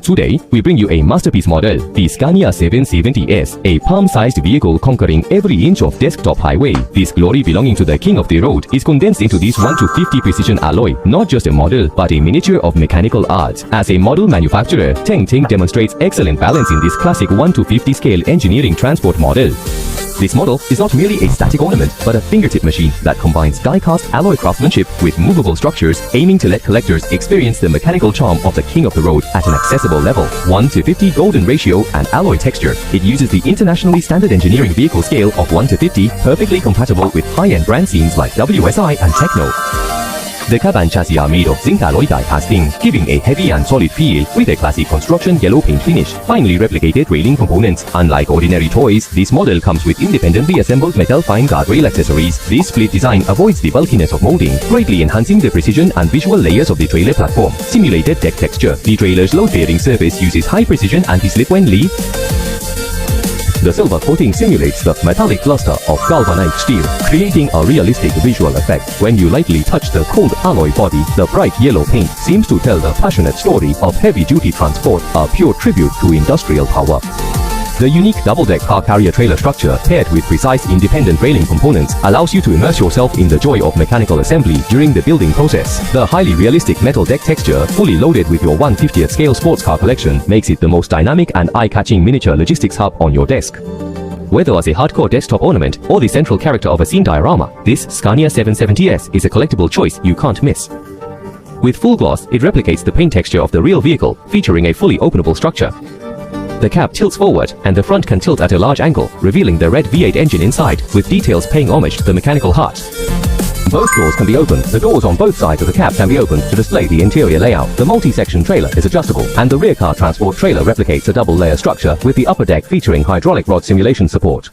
Today, we bring you a masterpiece model, the Scania 770S, a palm-sized vehicle conquering every inch of desktop highway. This glory belonging to the king of the road is condensed into this 1:50 precision alloy, not just a model, but a miniature of mechanical art. As a model manufacturer, Ting demonstrates excellent balance in this classic 1:50 scale engineering transport model. This model is not merely a static ornament, but a fingertip machine that combines die-cast alloy craftsmanship with movable structures, aiming to let collectors experience the mechanical charm of the king of the road at an accessible level. 1:50 golden ratio and alloy texture. It uses the internationally standard engineering vehicle scale of 1:50, perfectly compatible with high-end brand scenes like WSI and Techno. The cab and chassis are made of zinc alloy die casting, giving a heavy and solid feel with a classic construction yellow paint finish. Finely replicated railing components. Unlike ordinary toys, this model comes with independently assembled metal fine guardrail accessories. This split design avoids the bulkiness of molding, greatly enhancing the precision and visual layers of the trailer platform. Simulated deck texture. The trailer's load-bearing surface uses high-precision anti-slip when lead. The silver coating simulates the metallic luster of galvanized steel, creating a realistic visual effect. When you lightly touch the cold alloy body, the bright yellow paint seems to tell the passionate story of heavy-duty transport, a pure tribute to industrial power. The unique double-deck car carrier trailer structure, paired with precise independent railing components, allows you to immerse yourself in the joy of mechanical assembly during the building process. The highly realistic metal deck texture, fully loaded with your 1/50th scale sports car collection, makes it the most dynamic and eye-catching miniature logistics hub on your desk. Whether as a hardcore desktop ornament or the central character of a scene diorama, this Scania 770S is a collectible choice you can't miss. With full gloss, it replicates the paint texture of the real vehicle, featuring a fully openable structure. The cab tilts forward, and the front can tilt at a large angle, revealing the red V8 engine inside, with details paying homage to the mechanical heart. Both doors can be opened. The doors on both sides of the cab can be opened to display the interior layout. The multi-section trailer is adjustable, and the rear car transport trailer replicates a double-layer structure, with the upper deck featuring hydraulic rod simulation support.